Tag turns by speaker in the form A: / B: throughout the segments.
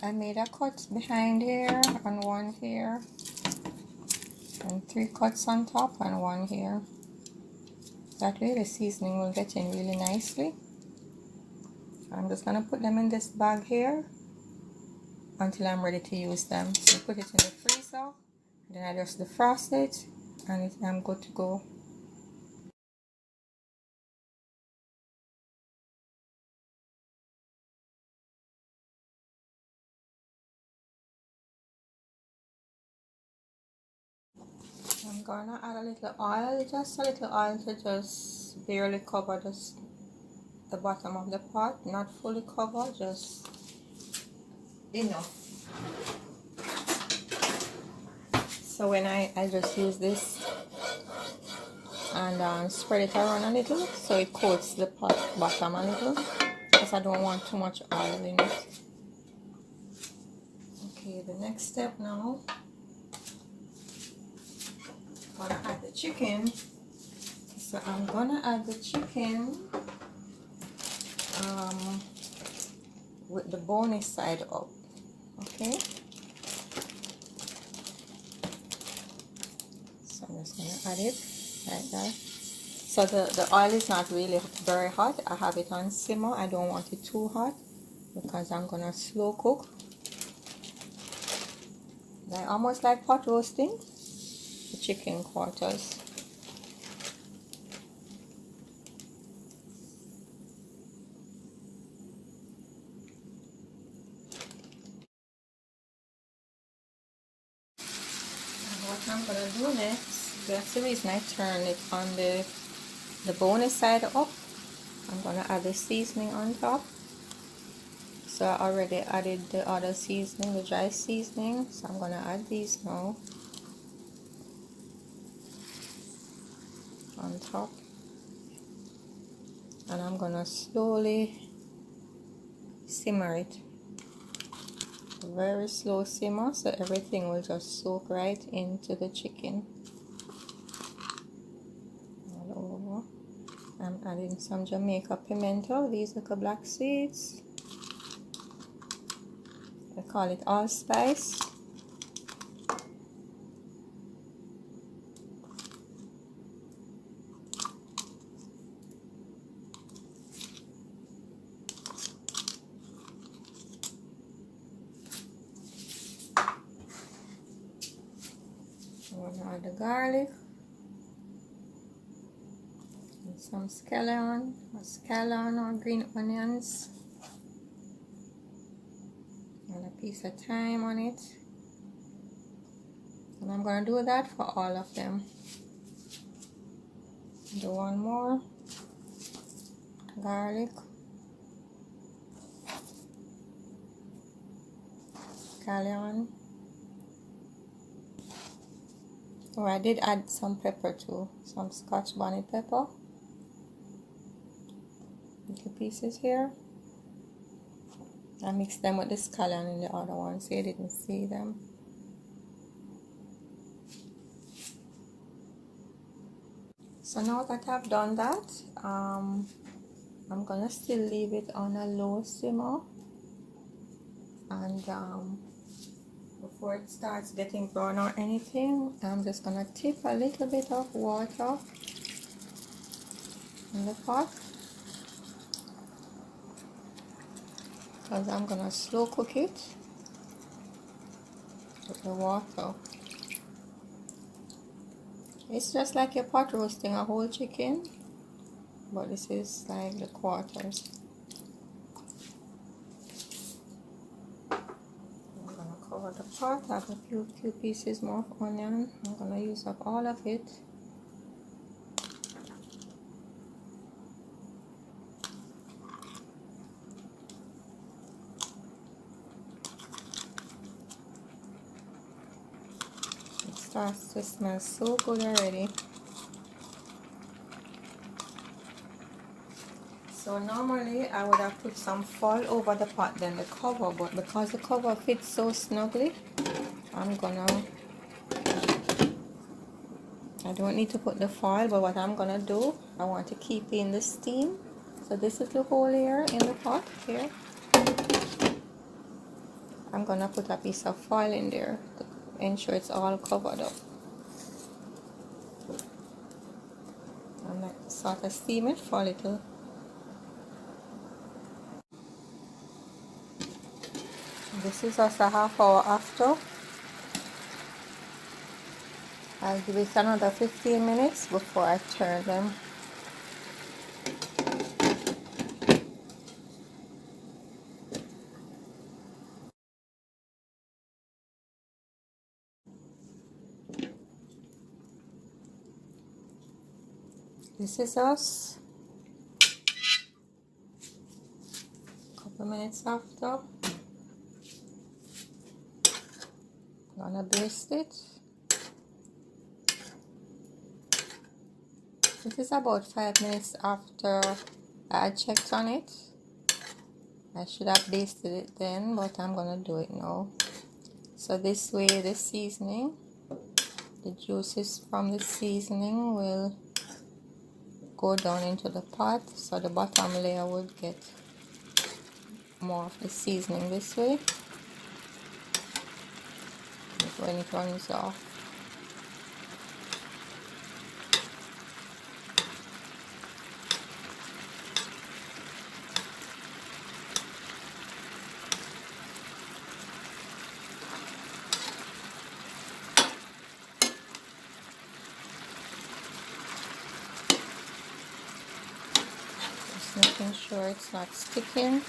A: I made a cut behind here and one here, and 3 cuts on top and one here. That way the seasoning will get in really nicely. I'm just gonna put them in this bag here until I'm ready to use them. So put it in the freezer, then I just defrost it, and I'm good to go. I'm gonna add a little oil, just a little oil to just barely cover the bottom of the pot, not fully cover, just enough. So when I just use this and spread it around a little so it coats the pot bottom a little, because I don't want too much oil in it. Okay, the next step now, I'm gonna add the chicken. So I'm gonna add the chicken with the bony side up. Okay, so I'm just gonna add it like that. So the oil is not really very hot. I have it on simmer. I don't want it too hot because I'm gonna slow cook. They're almost like pot roasting the chicken quarters. And what I'm gonna do next, that's the reason I turn it on the bony side up. I'm gonna add the seasoning on top. So I already added the other seasoning, the dry seasoning. So I'm gonna add these now on top. And I'm gonna slowly simmer it. Very slow simmer, so everything will just soak right into the chicken. All over. I'm adding some Jamaican pimento. These are the black seeds. I call it allspice. I'm gonna add the garlic and some scallion or green onions and a piece of thyme on it. And I'm gonna do that for all of them. Do one more. Garlic, scallion. Oh, I did add some pepper too, some Scotch bonnet pepper. Little pieces here. I mixed them with the scallion in the other one, so you didn't see them. So now that I've done that, I'm gonna still leave it on a low simmer, and before it starts getting brown or anything, I'm just gonna tip a little bit of water in the pot, because I'm gonna slow cook it with the water. It's just like you're pot roasting a whole chicken, but this is like the quarters. I'm gonna cover the pot. I have a few pieces more of onion. I'm gonna use up all of it. It starts to smell so good already. So normally I would have put some foil over the pot, then the cover, but because the cover fits so snugly, I don't need to put the foil, but what I'm gonna do, I want to keep in the steam. So this is the hole here in the pot here. I'm gonna put a piece of foil in there to ensure it's all covered up. And I sort of steam it for a little. This is just a half hour after. I'll give it another 15 minutes before I turn them. This is us. A couple minutes after. I'm gonna baste it. This is about 5 minutes after I checked on it. I should have basted it then, but I'm gonna do it now. So this way the seasoning, the juices from the seasoning will go down into the pot, so the bottom layer would get more of the seasoning this way when it runs off. Just making sure it's not sticking.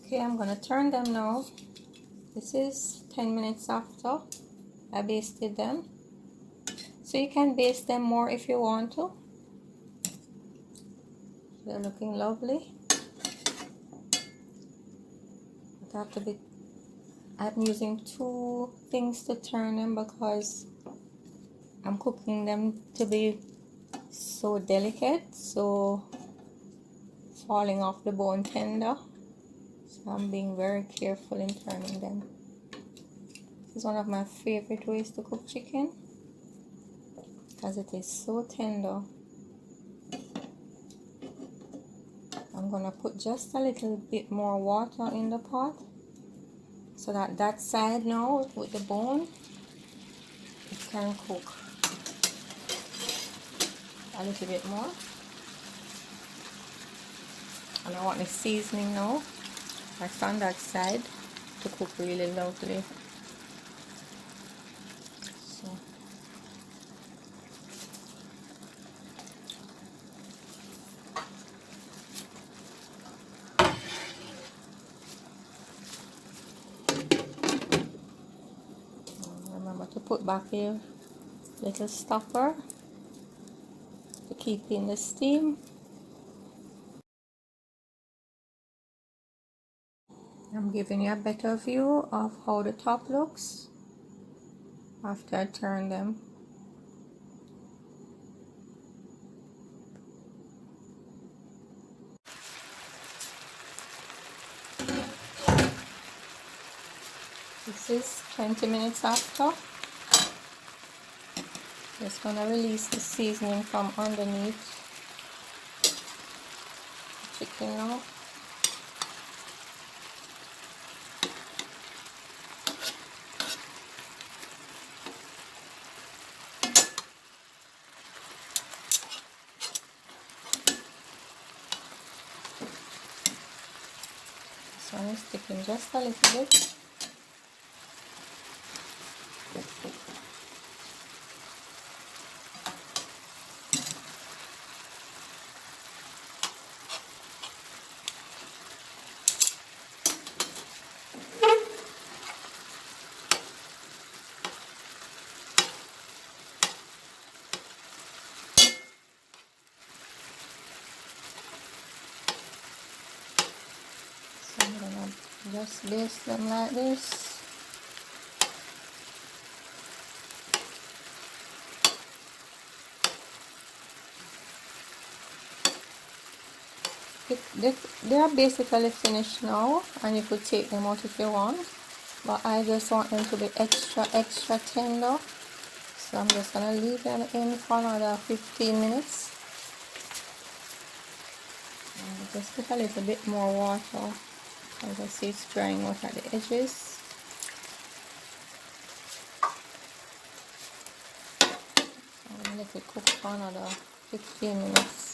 A: Okay, I'm gonna turn them now. This is 10 minutes after I basted them. So you can baste them more if you want to. They're looking lovely. But I have to be, I'm using 2 things to turn them because I'm cooking them to be so delicate, so falling off the bone tender. So I'm being very careful in turning them. This is one of my favorite ways to cook chicken because it is so tender. I'm gonna put just a little bit more water in the pot so that that side now with the bone, it can cook a little bit more. And I want the seasoning now that's on that side to cook really lovely. So remember to put back your little stopper to keep in the steam. I'm giving you a better view of how the top looks after I turn them. This is 20 minutes after. Just gonna release the seasoning from underneath the chicken now. This one is sticking just a little bit. Just baste them like this. They are basically finished now, and you could take them out if you want, but I just want them to be extra tender, so I'm just gonna leave them in for another 15 minutes. And just put a little bit more water, as I see it's drying out at the edges. And let it cook for another 15 minutes.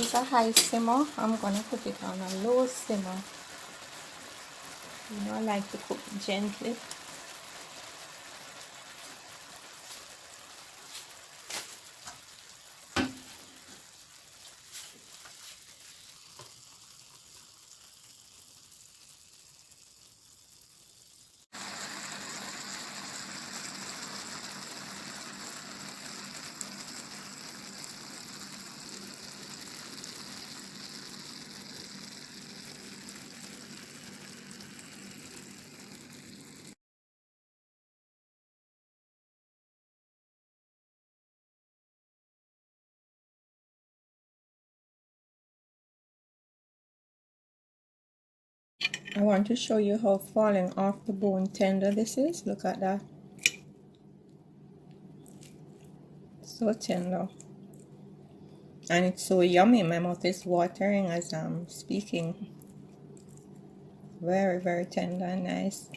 A: It's a high simmer. I'm gonna put it on a low simmer. You know, I like to cook gently. I want to show you how falling off the bone tender this is. Look at that. So tender. And it's so yummy. My mouth is watering as I'm speaking. Very, very tender and nice.